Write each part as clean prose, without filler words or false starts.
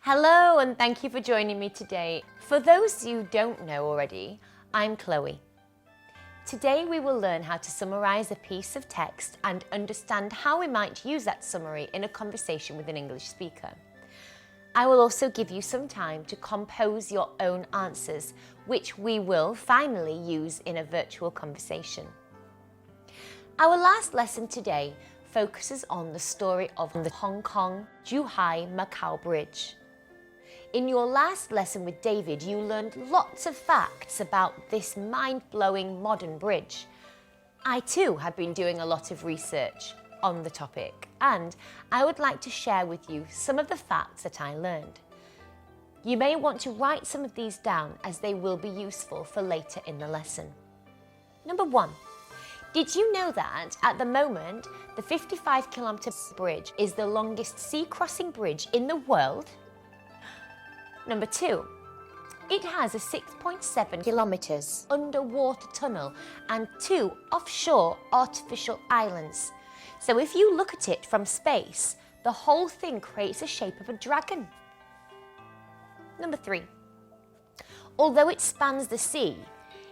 Hello and thank you for joining me today. For those you don't know already, I'm Chloe. Today we will learn how to summarise a piece of text and understand how we might use that summary in a conversation with an English speaker. I will also give you some time to compose your own answers, which we will finally use in a virtual conversation. Our last lesson today focuses on the story of the Hong Kong, Zhuhai, Macao Bridge. In your last lesson with David, you learned lots of facts about this mind-blowing modern bridge. I too have been doing a lot of research on the topic, and I would like to share with you some of the facts that I learned. You may want to write some of these down as they will be useful for later in the lesson. Number 1. Did you know that at the moment, the 55-kilometre bridge is the longest sea-crossing bridge in the world? Number 2, it has a 6.7 kilometres underwater tunnel and 2 offshore artificial islands. So if you look at it from space, the whole thing creates the shape of a dragon. Number 3, although it spans the sea,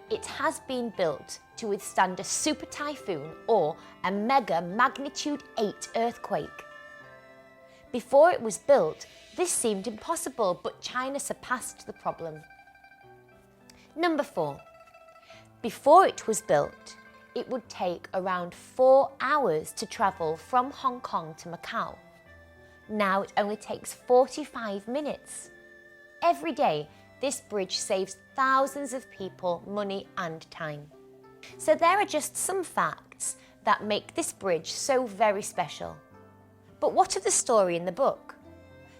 it has been built to withstand a super typhoon or a mega magnitude 8 earthquake. Before it was built, this seemed impossible, but China surpassed the problem. Number 4. Before it was built, it would take around 4 hours to travel from Hong Kong to Macau. Now it only takes 45 minutes. Every day, this bridge saves thousands of people money and time. So there are just some facts that make this bridge so very special. But what of the story in the book?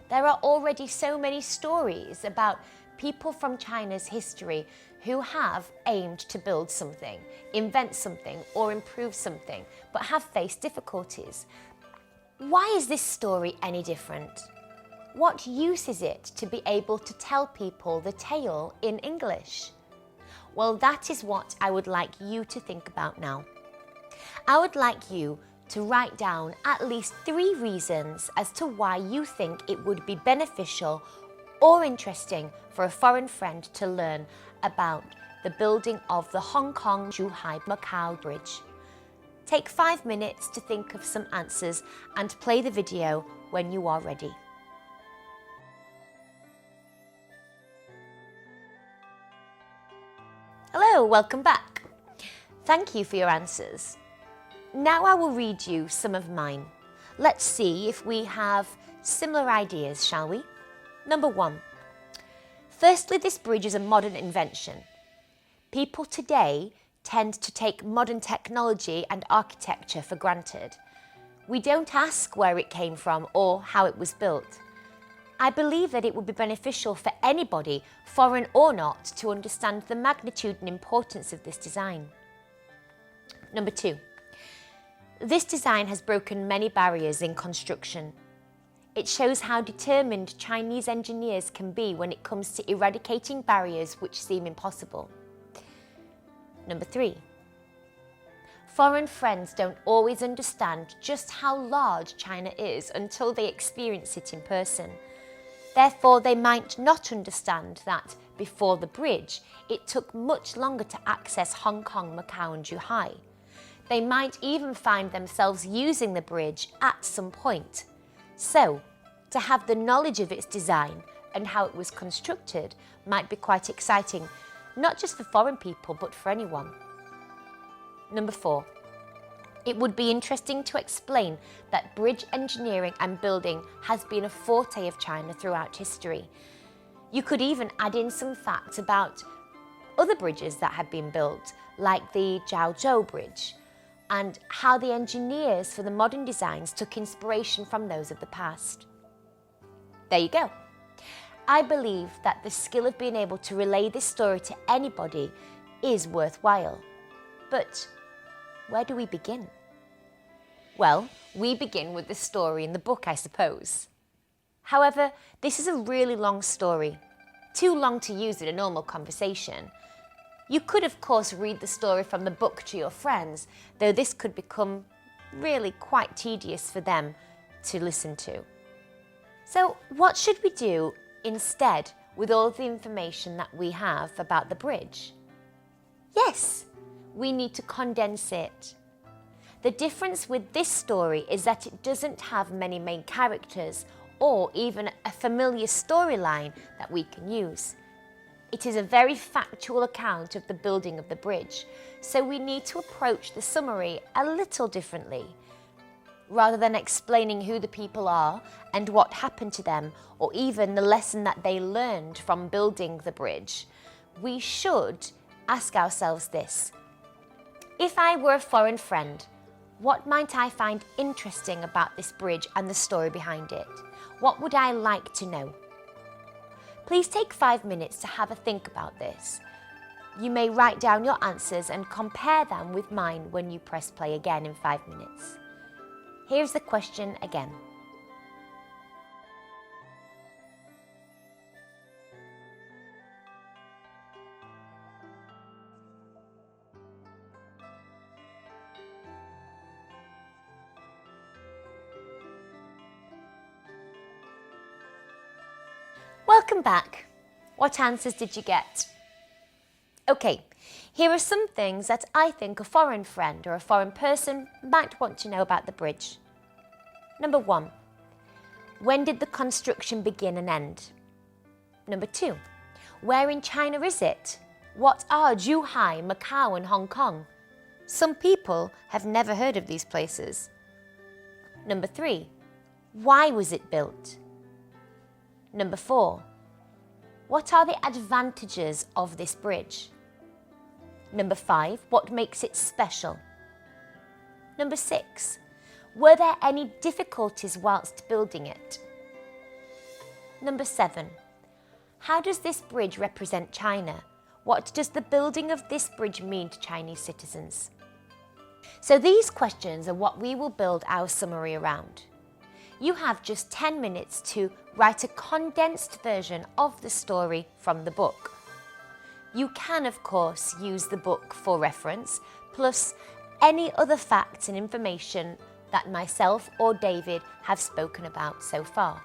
There are already so many stories about people from China's history who have aimed to build something, invent something, or improve something, but have faced difficulties. Why is this story any different? What use is it to be able to tell people the tale in English? Well, that is what I would like you to think about now. I would like you to write down at least 3 reasons as to why you think it would be beneficial or interesting for a foreign friend to learn about the building of the Hong Kong Zhuhai Macao Bridge. Take 5 minutes to think of some answers and play the video when you are ready. Hello, welcome back. Thank you for your answers. Now I will read you some of mine. Let's see if we have similar ideas, shall we? Number 1. Firstly, this bridge is a modern invention. People today tend to take modern technology and architecture for granted. We don't ask where it came from or how it was built. I believe that it would be beneficial for anybody, foreign or not, to understand the magnitude and importance of this design. Number 2. This design has broken many barriers in construction. It shows how determined Chinese engineers can be when it comes to eradicating barriers which seem impossible. Number 3. Foreign friends don't always understand just how large China is until they experience it in person. Therefore, they might not understand that before the bridge, it took much longer to access Hong Kong, Macau and Zhuhai. They might even find themselves using the bridge at some point. So, to have the knowledge of its design and how it was constructed might be quite exciting, not just for foreign people, but for anyone. Number 4. It would be interesting to explain that bridge engineering and building has been a forte of China throughout history. You could even add in some facts about other bridges that have been built, like the Jiaozhou Bridge, and how the engineers for the modern designs took inspiration from those of the past. There you go. I believe that the skill of being able to relay this story to anybody is worthwhile. But where do we begin? Well, we begin with the story in the book, I suppose. However, this is a really long story, too long to use in a normal conversation. You could, of course, read the story from the book to your friends, though this could become really quite tedious for them to listen to. So what should we do instead with all the information that we have about the bridge? Yes, we need to condense it. The difference with this story is that it doesn't have many main characters or even a familiar storyline that we can use. It is a very factual account of the building of the bridge, so we need to approach the summary a little differently. Rather than explaining who the people are and what happened to them, or even the lesson that they learned from building the bridge, we should ask ourselves this: if I were a foreign friend, what might I find interesting about this bridge and the story behind it? What would I like to know? Please take 5 minutes to have a think about this. You may write down your answers and compare them with mine when you press play again in 5 minutes. Here's the question again. Welcome back. What answers did you get? Okay, here are some things that I think a foreign friend or a foreign person might want to know about the bridge. Number 1, when did the construction begin and end? Number 2, where in China is it? What are Zhuhai, Macao and Hong Kong? Some people have never heard of these places. Number 3, why was it built? Number 4, what are the advantages of this bridge? Number 5, what makes it special? Number 6, were there any difficulties whilst building it? Number 7, how does this bridge represent China? What does the building of this bridge mean to Chinese citizens? So these questions are what we will build our summary around. You have just 10 minutes to write a condensed version of the story from the book. You can, of course, use the book for reference, plus any other facts and information that myself or David have spoken about so far.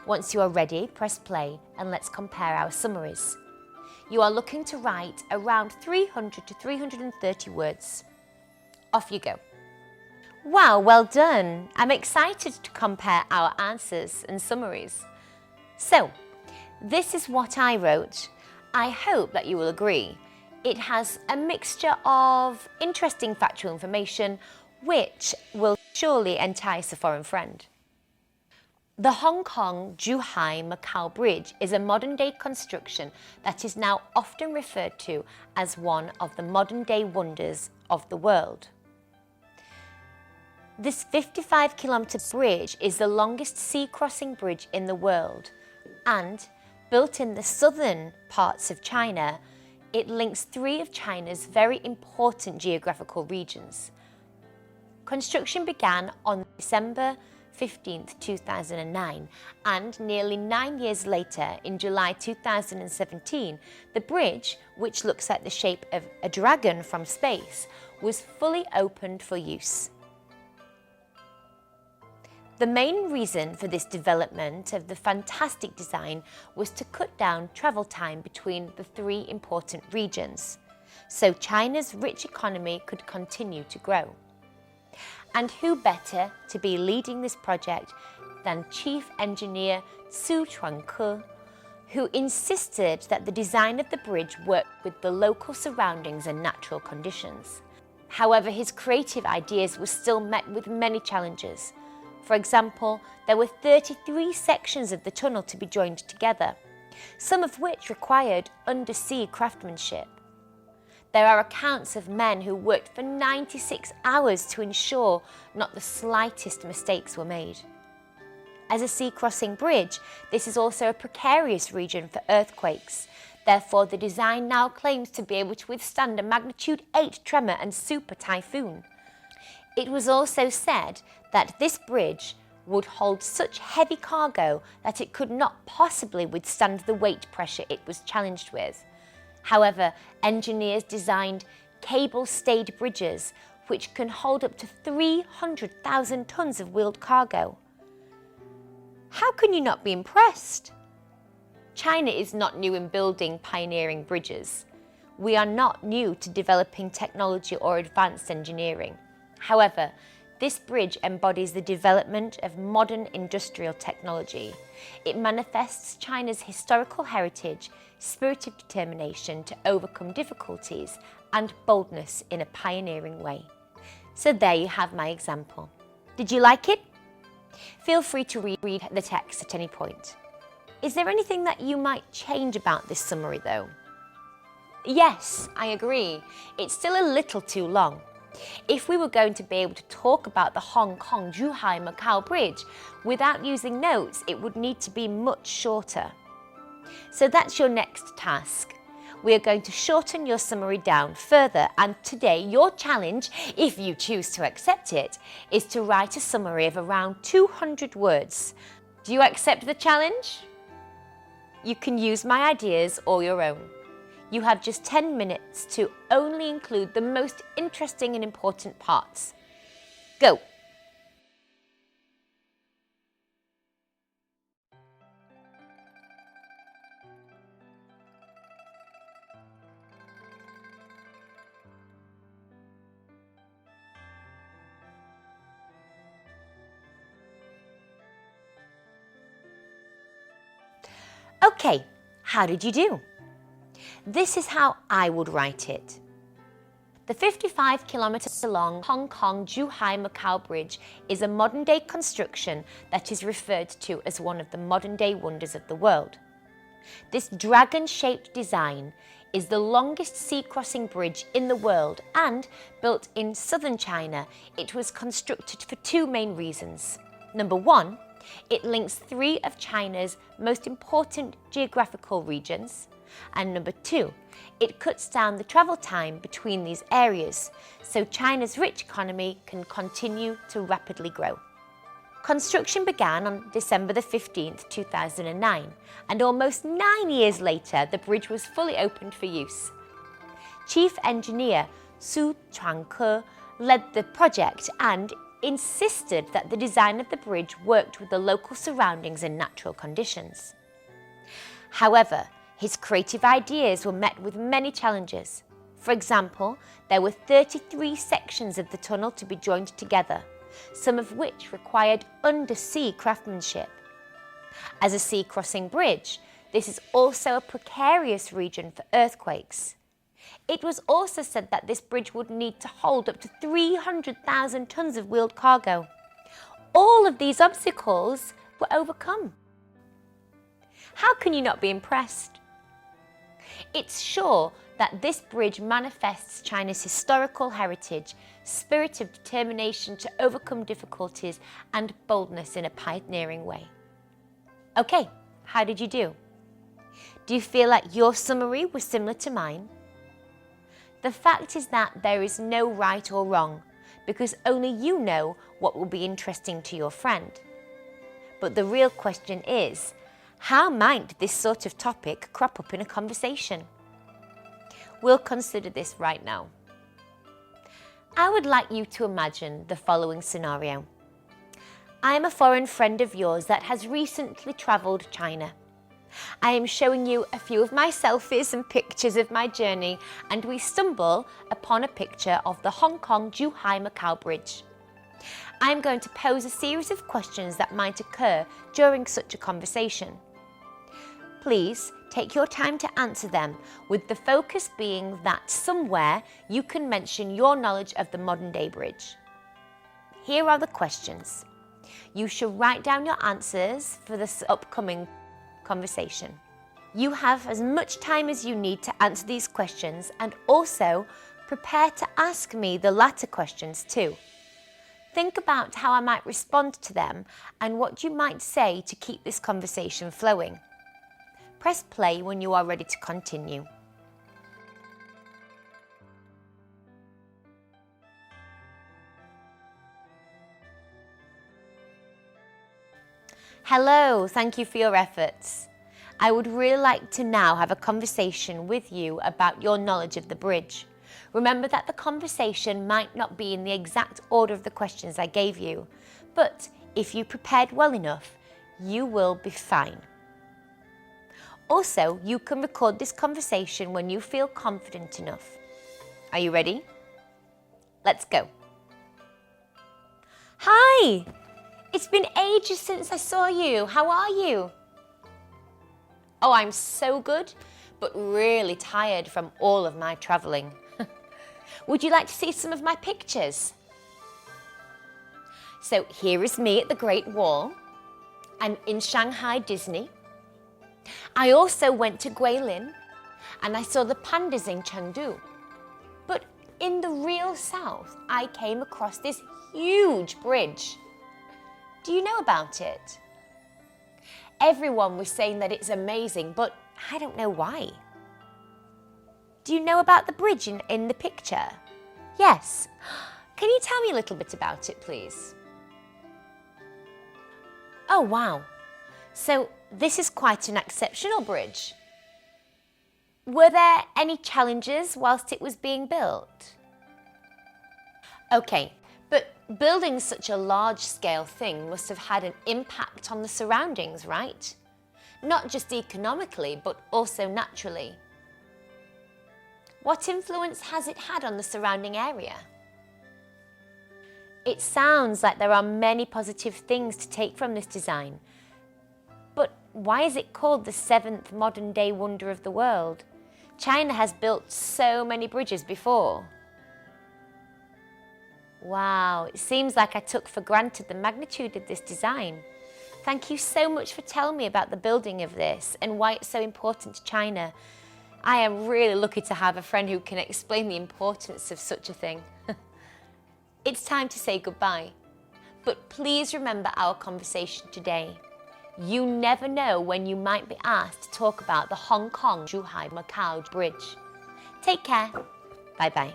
Once you are ready, press play and let's compare our summaries. You are looking to write around 300 to 330 words. Off you go. Wow, well done. I'm excited to compare our answers and summaries. So, this is what I wrote. I hope that you will agree. It has a mixture of interesting factual information which will surely entice a foreign friend. The Hong Kong Zhuhai Macao Bridge is a modern-day construction that is now often referred to as one of the modern-day wonders of the world. This 55-kilometre bridge is the longest sea-crossing bridge in the world, and built in the southern parts of China, it links 3 of China's very important geographical regions. Construction began on December 15, 2009, and nearly 9 years later, in July 2017, the bridge, which looks like the shape of a dragon from space, was fully opened for use. The main reason for this development of the fantastic design was to cut down travel time between the 3 important regions, so China's rich economy could continue to grow. And who better to be leading this project than Chief Engineer Su Chuanke, who insisted that the design of the bridge worked with the local surroundings and natural conditions. However, his creative ideas were still met with many challenges. For example, there were 33 sections of the tunnel to be joined together, some of which required undersea craftsmanship. There are accounts of men who worked for 96 hours to ensure not the slightest mistakes were made. As a sea-crossing bridge, this is also a precarious region for earthquakes. Therefore, the design now claims to be able to withstand a magnitude 8 tremor and super typhoon. It was also said that this bridge would hold such heavy cargo that it could not possibly withstand the weight pressure it was challenged with. However, engineers designed cable-stayed bridges which can hold up to 300,000 tons of wheeled cargo. How can you not be impressed? China is not new in building pioneering bridges. We are not new to developing technology or advanced engineering. However, this bridge embodies the development of modern industrial technology. It manifests China's historical heritage, spirit of determination to overcome difficulties, and boldness in a pioneering way. So there you have my example. Did you like it? Feel free to read the text at any point. Is there anything that you might change about this summary though? Yes, I agree. It's still a little too long. If we were going to be able to talk about the Hong Kong Zhuhai Macao Bridge without using notes, it would need to be much shorter. So that's your next task. We are going to shorten your summary down further, and today your challenge, if you choose to accept it, is to write a summary of around 200 words. Do you accept the challenge? You can use my ideas or your own. You have just 10 minutes to only include the most interesting and important parts. Go! Okay, how did you do? This is how I would write it. The 55 kilometers long Hong Kong Zhuhai Macao Bridge is a modern-day construction that is referred to as one of the modern-day wonders of the world. This dragon-shaped design is the longest sea-crossing bridge in the world, and built in southern China, it was constructed for two main reasons. Number one, it links three of China's most important geographical regions. And number two, it cuts down the travel time between these areas, so China's rich economy can continue to rapidly grow. Construction began on December 15, 2009, and almost 9 years later, the bridge was fully opened for use. Chief Engineer Su Changke led the project and insisted that the design of the bridge worked with the local surroundings and natural conditions. However, his creative ideas were met with many challenges. For example, there were 33 sections of the tunnel to be joined together, some of which required undersea craftsmanship. As a sea-crossing bridge, this is also a precarious region for earthquakes. It was also said that this bridge would need to hold up to 300,000 tons of wheeled cargo. All of these obstacles were overcome. How can you not be impressed? It's sure that this bridge manifests China's historical heritage, spirit of determination to overcome difficulties, and boldness in a pioneering way. Okay, how did you do? Do you feel like your summary was similar to mine? The fact is that there is no right or wrong, because only you know what will be interesting to your friend. But the real question is, how might this sort of topic crop up in a conversation? We'll consider this right now. I would like you to imagine the following scenario. I am a foreign friend of yours that has recently travelled China. I am showing you a few of my selfies and pictures of my journey, and we stumble upon a picture of the Hong Kong Zhuhai Macao Bridge. I am going to pose a series of questions that might occur during such a conversation. Please take your time to answer them, with the focus being that somewhere you can mention your knowledge of the modern-day bridge. Here are the questions. You should write down your answers for this upcoming conversation. You have as much time as you need to answer these questions, and also prepare to ask me the latter questions too. Think about how I might respond to them and what you might say to keep this conversation flowing. Press play when you are ready to continue. Hello, thank you for your efforts. I would really like to now have a conversation with you about your knowledge of the bridge. Remember that the conversation might not be in the exact order of the questions I gave you, but if you prepared well enough, you will be fine. Also, you can record this conversation when you feel confident enough. Are you ready? Let's go. Hi! It's been ages since I saw you. How are you? Oh, I'm so good, but really tired from all of my travelling. Would you like to see some of my pictures? So here is me at the Great Wall. I'm in Shanghai Disney. I also went to Guilin and I saw the pandas in Chengdu. But in the real south, I came across this huge bridge. Do you know about it? Everyone was saying that it's amazing, but I don't know why. Do you know about the bridge in the picture? Yes. Can you tell me a little bit about it, please? Oh, wow. So this is quite an exceptional bridge. Were there any challenges whilst it was being built? Okay, but building such a large-scale thing must have had an impact on the surroundings, right? Not just economically, but also naturally. What influence has it had on the surrounding area? It sounds like there are many positive things to take from this design. But why is it called the 7th modern-day wonder of the world? China has built so many bridges before. Wow, it seems like I took for granted the magnitude of this design. Thank you so much for telling me about the building of this and why it's so important to China. I am really lucky to have a friend who can explain the importance of such a thing. It's time to say goodbye, but please remember our conversation today. You never know when you might be asked to talk about the Hong Kong Zhuhai Macao Bridge. Take care. Bye-bye.